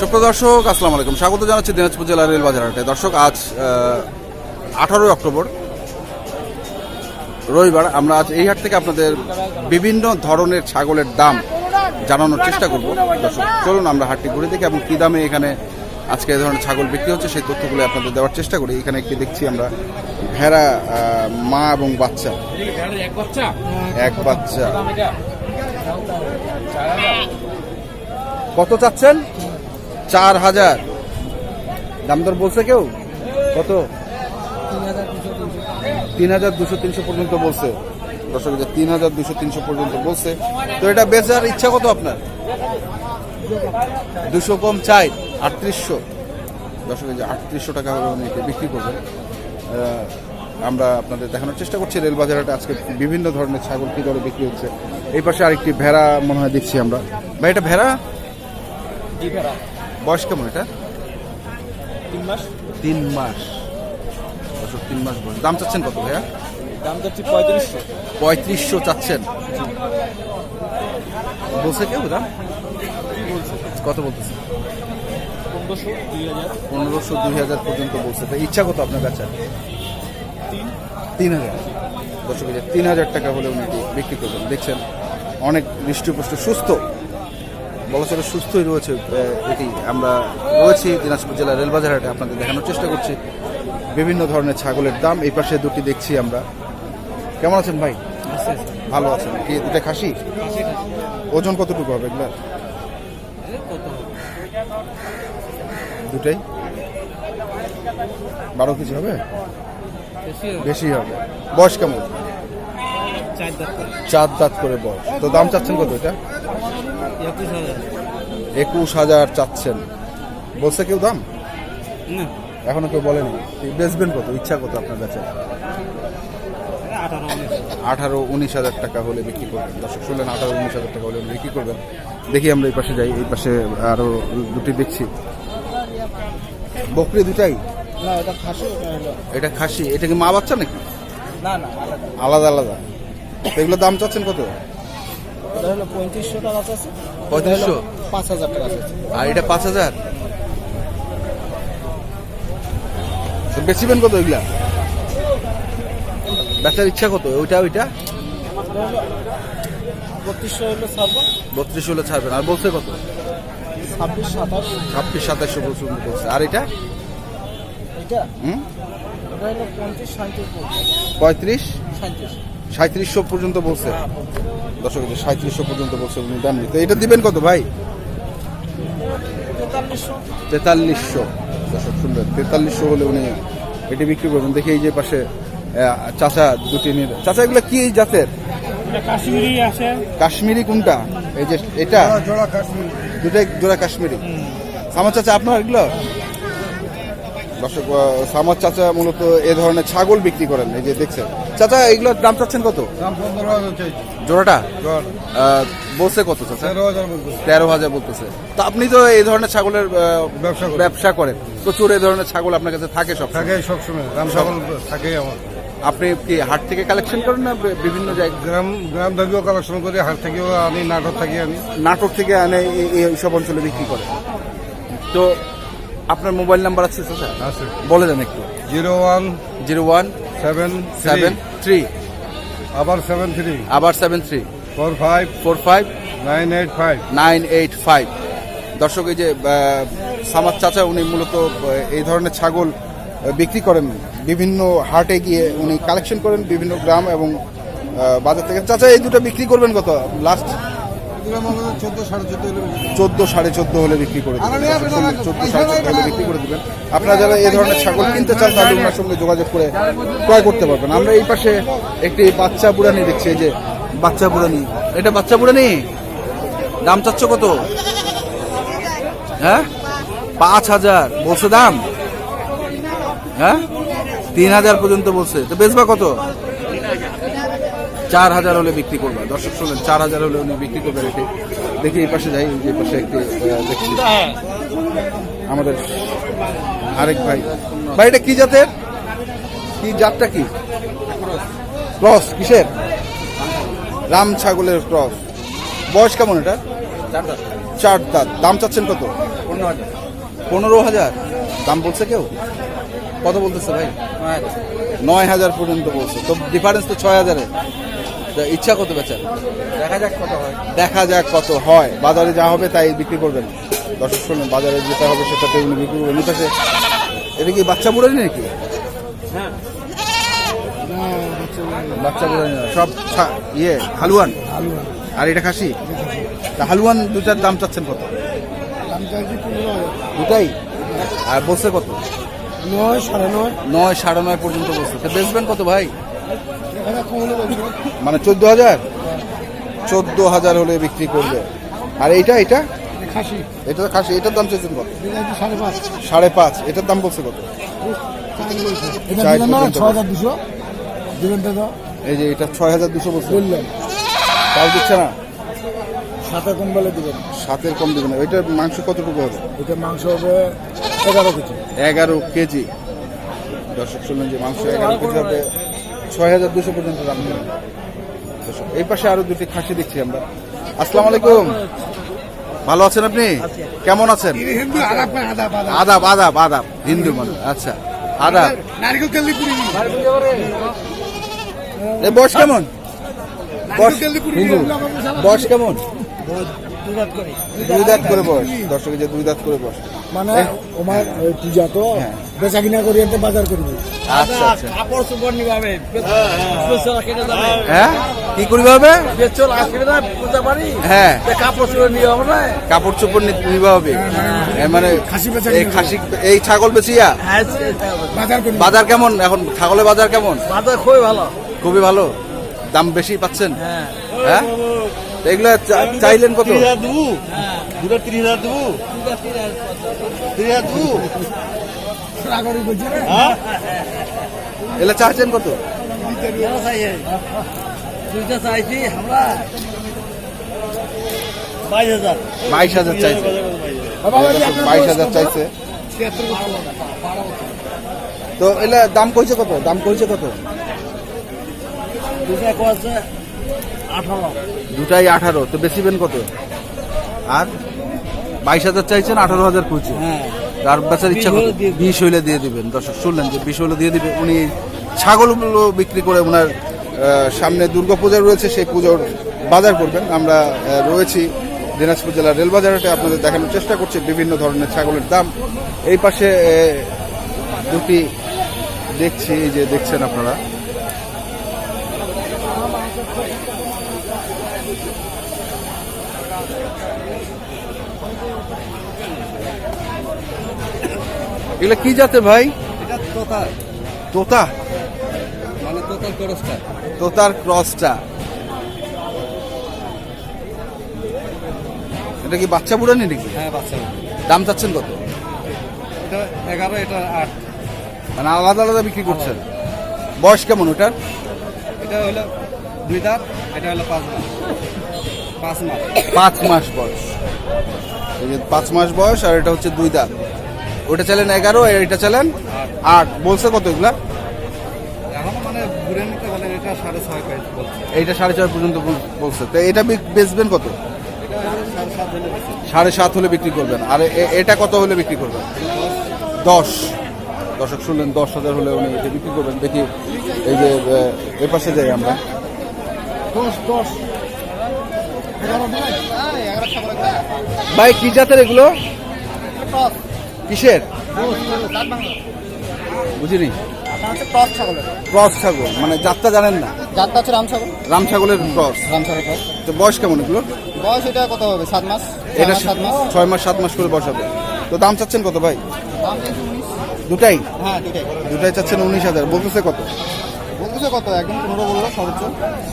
সুপ্রিয় দর্শক, আসসালামু আলাইকুম। স্বাগত জানাচ্ছি দিনাজপুর জেলার রেলবাজার হাটে। দর্শক, আজ 18 অক্টোবর রবিবার। আমরা আজ এই হাট থেকে আপনাদের বিভিন্ন ধরনের ছাগলের দাম জানানোর চেষ্টা করব। দর্শক, চলুন আমরা হাটটি ঘুরে দেখি এবং কী দামে এখানে আজকে এই ধরনের ছাগল বিক্রি হচ্ছে সেই তথ্যগুলো আপনাদের দেওয়ার চেষ্টা করি। এখানে একটি দেখছি আমরা ভেড়া, মা এবং বাচ্চা, এক বাচ্চা। কত চাচ্ছেন? 4000। দাম দর বলছে কেউ? কত? 3200-300 পর্যন্ত বলছে। দর্শক, 3200-300 পর্যন্ত বলছে। তো এটা বেচার ইচ্ছা কত আপনার? 200 কম চাই, 3800। দর্শক, 3800 টাকা হলে উনি বিক্রি করবেন। আমরা আপনাদের দেখানোর চেষ্টা করছি রেলবাজারটা আজকে বিভিন্ন ধরনের ছাগল কী দরে বিক্রি হচ্ছে। এই পাশে আরেকটি ভেড়া মনে হয় দেখছি আমরা। ভাই, এটা ভেড়া? বয়স কেমন এটা? 3 মাস। 3 মাস। দর্শক, 3 মাস বয়স। দাম চাচ্ছেন কত ভাইয়া? দাম যাচ্ছে 3500। 3500 চাচ্ছেন? বলছে কেউ দাম? কত বলতেছে? 1500-2000 পর্যন্ত বলছে। তো ইচ্ছা কত আপনার কাছে? 3000। দর্শক, 3000 টাকা হলে উনি বিক্রি করবেন। দেখছেন অনেক হৃষ্টপুষ্ট, সুস্থ, বলা চলে সুস্থই রয়েছে। এটি আমরা রয়েছি দিনাজপুর জেলার রেলবাজার হাটে, আপনাদের দেখানোর চেষ্টা করছি বিভিন্ন ধরনের ছাগলের দাম। এই পাশে দুটি দেখছি আমরা। কেমন আছেন ভাই? ভালো আছেন। কি দুটা খাসি? ওজন কতটুকু হবে এগুলা? দুটাই 12 কেজি হবে? বেশি হবে। বয়স কেমন? 4 দাঁত করে বয়স। তো দাম চাচ্ছেন কত এটা? 21,000 চাচ্ছেন। বলছে কেউ দাম? এখনো কেউ বলেনি। বেচবেন কত? ইচ্ছা কত আপনার কাছে? 18-19,000 টাকা হলে বিক্রি করবেন। দর্শক শুনলেন, 18-19,000 টাকা হলে বিক্রি করবেন। দেখি আমরা এই পাশে যাই। এই পাশে আরো দুটি দেখছি। বকরি দুটাই? না, এটা খাসি। এটা খাসি। এটা কি মা বাচ্চা নাকি? না না, আলাদা আলাদা। এগুলো দাম চাচ্ছেন কত? এটা হলো 3500 টাকা আছে। 3500? 5000 টাকা আছে। আর এটা 5000? তো বেচিবেন কত এগুলা? বেচার ইচ্ছা কত? ওইটা 3200 হলো ছাড়বো। 32 হলে ছাড়বেন। আর বলছে কত? 26-27 বলছে। আর এটা? এটা এটা হলো 35-37। 35-37 পর্যন্ত বলছে। দর্শক, 3700 পর্যন্ত বলছে উনি দাম। তো এটা দিবেন কত ভাই? 4300। দর্শক শুনবেন, 4300 হলে উনি এটি বিক্রি করবেন। দেখি এই যে পাশে চাচা দুটি নিয়ে। চাচা, এগুলো কি জাতের? কাশ্মীরি আছে। কাশ্মীরি কোনটা? এই যে এটা জোড়া কাশ্মীরি। দুটাই জোড়া কাশ্মীরি। সামাদ চাচা, আপনার এগুলো? দর্শক, সামাদ চাচা মূলত এ ধরনের ছাগল বিক্রি করেন। এই যে দেখছেন চাচা, এগুলোর দাম চাচ্ছেন কত? দাম 15,000 চাইছি। জোড়াটা বলছে কত চাচা? 13,000 বলতেছে। তো আপনি তো এই ধরনের ছাগলের ব্যবসা করেন, প্রচুর এই ধরনের ছাগল আপনার কাছে থাকে? সবসময় দাম ছাগল থাকে আমার। আপনি কি হাট থেকে কালেকশন করেন না বিভিন্ন জায়গায়? গ্রাম থেকেও কালেকশন করি, হাট থেকেও আনি, নাটক থেকে আনি। নাটক থেকে আনে এইসব অঞ্চলে বিক্রি করে। তো আপনার মোবাইল নাম্বার আছে চাচা? আছে, বলে দেন একটু। 0173 আবার 73 45 985। দর্শক, এই যে সামাদ চাচা, উনি মূলত এই ধরনের ছাগল বিক্রি করেন। বিভিন্ন হাটে গিয়ে উনি কালেকশন করেন বিভিন্ন গ্রাম এবং বাজার থেকে। চাচা, এই দুটো বিক্রি করবেন কত লাস্ট? 14-14.5 হলে বিক্রি করে দেবেন। 14-14.5 হলে বিক্রি করে দেবেন। আপনারা যারা এই ধরনের ছাগল কিনতে চান তাহলে ওনার সঙ্গে যোগাযোগ করে ক্রয় করতে পারবেন। আমরা এই পাশে একটি বাচ্চা বুড়ানি দেখছি। এই যে বাচ্চা বুড়ানি, এটা বাচ্চা বুড়ানি। দাম চাচ্ছ কত? হ্যাঁ, 5000 বলছে দাম। হ্যাঁ, 3000 পর্যন্ত বলছে। তো বেচবা কত? 4000 হলে বিক্রি করবে। দর্শক শুনলেন, 4000 হলে উনি বিক্রি করবেন। এটি দেখি এই পাশে যাই। এই পাশে একটি দেখছি আমাদের আরেক ভাই। ভাই, এটা কি জাতের? কি জাতটা? কি ক্রস? কিসের? রাম ছাগলের ক্রস। বয়স কেমন এটা? 4 দাঁত। দাম চাচ্ছেন কত? 15,000 দাম বলছে কেউ? কত বলতেছে ভাই? 9,000 পর্যন্ত বলছে। তো ডিফারেন্স তো 6,000-এ। ইচ্ছা কত বেচার? দেখা যাক কত হয়। বাজারে যা হবে তাই বিক্রি করবেন। দর্শক শুনুন, বাজারে যেটা হবে সেটাতে উনি বিক্রি করবেন। এটা কি বাচ্চা বুড়ানি নাকি? বাচ্চা বুড়ানি না, সব হালুয়ান। আর এটা খাসি। তা হালুয়ান দুটার দাম চাচ্ছেন কত? দুটাই? আর বলছে কত? 9, 9.5। 9, 9.5 পর্যন্ত বলছে। তো বেচবেন কত ভাই? মানে 14,000? 14,000 হলে বিক্রি করবে। আর এটা এটা খাসি। এটা তো খাসি। এটার দাম চাইছেন কত? 5.5। 5.5। এটার দাম বলছে কত? এটা চার দিলেন না পর্যন্ত। 6,200 দিলেন তো এই যে এটা 6,200 বলছে। বললেন তাও দিচ্ছে না। 7 কম বলে দিবেন। 7-এর কম দিবে না। এটার মাংস কতটুকু হবে? এটা মাংস হবে 11 কেজি। 11 কেজি। দর্শক শুনলেন যে মাংস 11 কেজি হবে। 6,200 পর্যন্ত দাম দেবেন। দর্শক, এই পাশে আরো দুটি খাসি দেখছি আমরা। আসসালামু আলাইকুম। ভালো আছেন আপনি? কেমন আছেন? আদাব আদাব আদাব। হিন্দু মানুষ। আচ্ছা, আদাব। নারকেল তেল দিয়ে পুরি। বয়স কেমন? বয়স কেমন? 2 দাঁত করে বয়স। দর্শক, যে 2 দাঁত করে বয়স। মানে আমার পূজা তো হ্যাঁ। বেচা কিনা করি এতে বাজার করি। আচ্ছা আচ্ছা। কাপড় চোপড় নিভাবে হ্যাঁ, কি করবে হবে? বেচল আসবে না পূজা বাড়ি হ্যাঁ, কাপড় চোপড় নিয়ে হবে না কাপড় চোপড় নিবা হবে। মানে খাসি বেচা এই খাসি, এই ছাগল বেচিয়া বাজার করি। বাজার কেমন এখন? ছাগলের বাজার কেমন? বাজার খুবই ভালো। খুবই ভালো। দাম বেশি পাচ্ছেন? হ্যাঁ হ্যাঁ, তো এগুলা চাইলেন কত? 30,000 দেবো, দুটো 30,000 দেবো, 30,000 দেবো। রাগরি বলছি না। হ্যাঁ এগুলা চাইছেন কত? দুইটা চাইছি আমরা 22,000। 22,000 চাইছে। 22,000 চাইছে। তো এগুলা দাম কইছে কত? দাম কইছে কত? দুইটা কয়েছে 18। দুটাই 18। তো বেচিবেন কত? আর 22,000 চাইছেন, 18,000 কইছে। হ্যাঁ আর বেচার ইচ্ছা কত? 20 হইলে দিয়ে দিবেন। দর্শক শুনলেন যে 20 হইলে দিয়ে দিবে। উনি ছাগলগুলো বিক্রি করে ওনার সামনে দুর্গাপূজা রয়েছে, সেই পুজোর বাজার করবেন। আমরা রয়েছি দিনাজপুর জেলার রেলবাজারহাটে। আপনাদের দেখানোর চেষ্টা করছি বিভিন্ন ধরনের ছাগলের দাম। এই পাশে দুটি দেখছি, এই যে দেখছেন আপনারা। এগুলো কি জাতের ভাই? এটা তোতা, তোতা? মানে তোতার খরচটা। তোতার ক্রসটা। এটা কি বাচ্চা বুড়ানি নাকি? হ্যাঁ বাচ্চা। দাম চাচ্ছেন কত? এটা 11, এটা 8। মানে আলাদা আলাদা বিক্রি করছেন। বয়স কেমন ওটার? এটা হলো 2 দাঁত, এটা হলো 5 দাঁত, 5 মাস। 5 মাস বয়স। এই যে 5 মাস বয়স, আর এটা হচ্ছে 2 দাঁত। ওটা চালেন 11, আর এটা চালেন 8। বলছে কত এগুলা? এখন মানে ঘুরে নিতে বলেন, এটা 6.5 প্রাইস বলছে। এইটা 4.5 পর্যন্ত বলছে। তো এটা বেচবেন কত? এটা 7.5 হলে বেশি। 7.5 হলে বিক্রি করবেন। আর এটা কত হলে বিক্রি করবেন? 10। দর্শক শুনলেন, 10,000 হলে উনি এটা বিক্রি করবেন। দেখি এই যে এ পাশে যাই আমরা। 10 ভাই কি জাতের এগুলো? কিসের? বুঝিনি। ক্রস ছাগল, মানে জাতটা জানেন না? জাতটা হচ্ছে রাম ছাগল। রাম ছাগলের ক্রস। রাম ছাগল ক্রস। তো বয়স কেমন এগুলো? বয়স এটা কত হবে? 7 মাস। এটা 7 মাস। 6 মাস 7 মাস করে বয়স হবে। তো দাম চাচ্ছেন কত ভাই? দাম চাইছে 19। দুটাই? হ্যাঁ দুটাই। দুটাই চাচ্ছেন 19,000। বলতেছে কত? বলতেছে কত? একদম 15 বললো সর্বোচ্চ।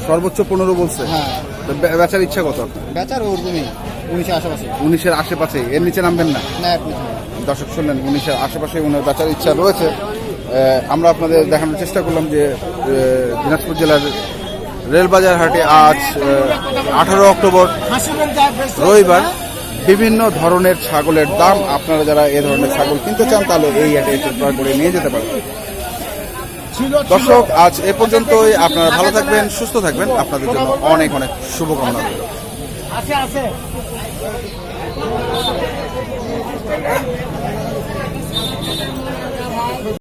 সর্বোচ্চ 15 বলছে। হ্যাঁ। তো বেচার ইচ্ছা কত আপনার? বেচার ওরকমই 19 আশেপাশে। 19-এর আশেপাশে। এর নিচে নামবেন না? না আপনি দর্শক শুনলেন, 19-এর আশেপাশে ওনার বেচার ইচ্ছা রয়েছে। আমরা আপনাদের দেখানোর চেষ্টা করলাম যে দিনাজপুর জেলার রেলবাজার হাটে আজ 18 অক্টোবর রবিবার বিভিন্ন ধরনের ছাগলের দাম। আপনারা যারা এই ধরনের ছাগল কিনতে চান তাহলে এই হাটে এসে ক্রয় করে নিয়ে যেতে পারেন। দর্শক, আজ এ পর্যন্তই। আপনারা ভালো থাকবেন, সুস্থ থাকবেন। আপনাদের জন্য অনেক অনেক শুভকামনা রইল। আছে